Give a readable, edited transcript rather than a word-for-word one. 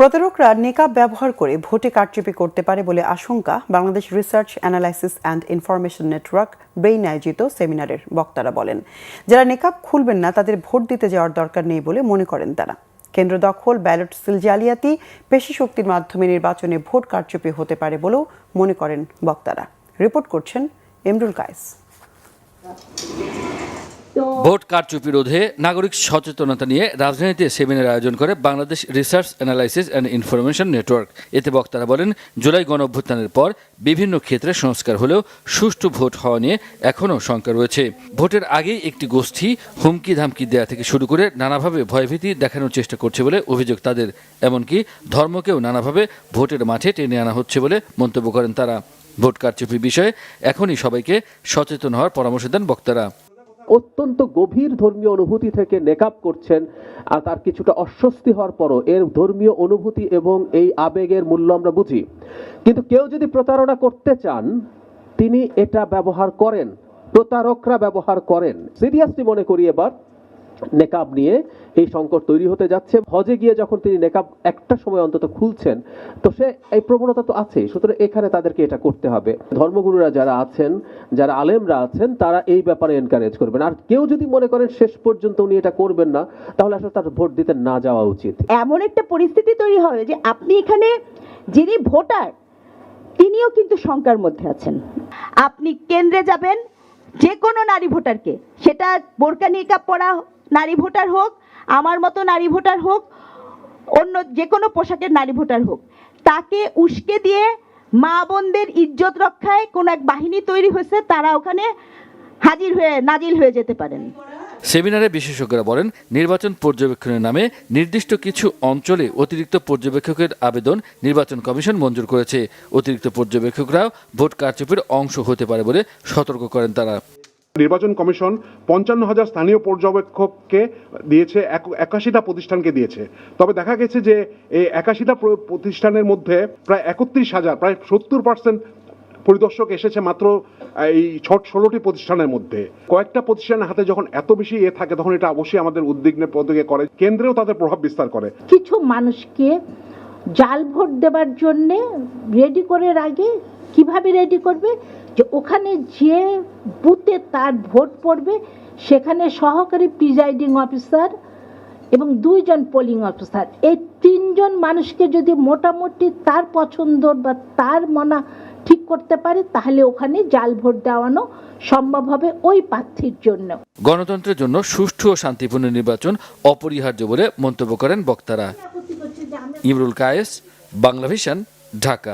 প্রতারকরা নেকাব ব্যবহার করে ভোটে কারচুপি করতে পারে বলে আশঙ্কা Bangladesh research analysis and information network brain আয়োজিত সেমিনারের বক্তারা বলেন, যারা নেকাব খুলবেন না তাদের ভোট দিতে যাওয়ার দরকার নেই বলে মনে করেন তারা। কেন্দ্র দখল, ব্যালট সিল জালিয়াতি, পেশি শক্তির মাধ্যমে নির্বাচনে ভোট কারচুপি হতে পারে বলেও মনে করেন বক্তারা। রিপোর্ট করছেন ইমরুল কায়েস। ভোট কারচুপি রোধে নাগরিক সচেতনতা নিয়ে রাজধানীতে সেমিনার আয়োজন করে Bangladesh research analysis and information network. এতে বক্তারা বলেন, জুলাই গণঅভ্যুত্থানের পর বিভিন্ন ক্ষেত্রে সংস্কার হলেও সুষ্ঠু ভোট হওয়া নিয়ে এখনও শঙ্কা রয়েছে। ভোটের আগেই একটি গোষ্ঠী হুমকি ধামকি দেয়া থেকে শুরু করে নানাভাবে ভয়ভীতি দেখানোর চেষ্টা করছে বলে অভিযোগ তাদের। এমনকি ধর্মকেও নানাভাবে ভোটের মাঠে টেনে আনা হচ্ছে বলে মন্তব্য করেন তারা। ভোট কারচুপি বিষয়ে এখনই সবাইকে সচেতন হওয়ার পরামর্শ দেন বক্তারা। অত্যন্ত গভীর ধর্মীয় অনুভূতি থেকে নেকাব করছেন, আর তার কিছুটা অস্বস্তি হওয়ার পরও এর ধর্মীয় অনুভূতি এবং এই আবেগের মূল্য আমরা বুঝি। কিন্তু কেউ যদি প্রতারণা করতে চান, তিনি এটা ব্যবহার করেন, প্রতারকরা ব্যবহার করেন। সিরিয়াসলি মনে করি এবার নেকাব নিয়ে এই সংকট তৈরি হতে যাচ্ছে। হজে গিয়ে যখন তিনি নেকাব একটা সময় অন্তত খুলছেন, তো সে এই প্রবণতা তো আছে, সুতরাং এখানে তাদেরকে এটা করতে হবে। ধর্মগুরুরা যারা আছেন, যারা আলেমরা আছেন, তারা এই ব্যাপারে এনকারেজ করবেন। আর কেউ যদি মনে করেন শেষ পর্যন্ত উনি এটা করবেন না, তাহলে আসলে তার ভোট দিতে না যাওয়া উচিত। এমন একটা পরিস্থিতি তৈরি হবে যে আপনি এখানে যিনি ভোটার তিনিও কিন্তু শঙ্কার মধ্যে আছেন। আপনি কেন্দ্রে যাবেন, যে কোনো নারী ভোটারকে, সেটা বোরকা নিকাব পরা নারী ভোটার হোক, আমার মতো নারী ভোটার হোক, অন্য যে কোনো পোশাকের নারী ভোটার হোক, তাকে উস্কে দিয়ে মা বোনদের ইজ্জত রক্ষায় কোন এক বাহিনী তৈরি হয়েছে, তারা ওখানে নাজিল হয়ে যেতে পারেন। সেমিনারে বিশেষজ্ঞরা বলেন, নির্বাচন পর্যবেক্ষণের নামে নির্দিষ্ট কিছু অঞ্চলে অতিরিক্ত পর্যবেক্ষকের আবেদন নির্বাচন কমিশন মঞ্জুর করেছে। অতিরিক্ত পর্যবেক্ষকরাও ভোট কারচুপির অংশ হতে পারে বলে সতর্ক করেন তারা। নির্বাচন কমিশন ৫৫,০০০ স্থানীয় পর্যবেক্ষককে দিয়েছে, ৮১টা প্রতিষ্ঠানকে দিয়েছে। তবে দেখা গেছে যে এই ৮১টা প্রতিষ্ঠানের মধ্যে প্রায় ৩১,০০০, প্রায় ৭০% পরিদর্শক এসেছে মাত্র এই ১৬টি প্রতিষ্ঠানের মধ্যে। কয়েকটা প্রতিষ্ঠানের হাতে যখন এত বেশি থাকে, তখন এটা অবশ্যই আমাদের উদ্বিগ্নের পদকে করে, কেন্দ্রেও তাদের প্রভাব বিস্তার করে। কিছু মানুষকে জাল ভোট দেবার জন্য রেডি করে রাখে। কিভাবে রেডি করবে? যে ওখানে যে বুথে তার ভোট পড়বে, সেখানে সহকারী প্রিজাইডিং অফিসার এবং 2 জন পোলিং অফিসার, এই 3 জন মানুষকে যদি মোটামুটি তার পছন্দ বা তার মনা ঠিক করতে পারে, তাহলে ওখানে জাল ভোট দেওয়ানো সম্ভব হবে ওই প্রার্থীর জন্য। গণতন্ত্রের জন্য সুষ্ঠু ও শান্তিপূর্ণ নির্বাচন অপরিহার্য বলে মন্তব্য করেন বক্তারা। ইমরুল কায়েস, বাংলাভিশন, ঢাকা।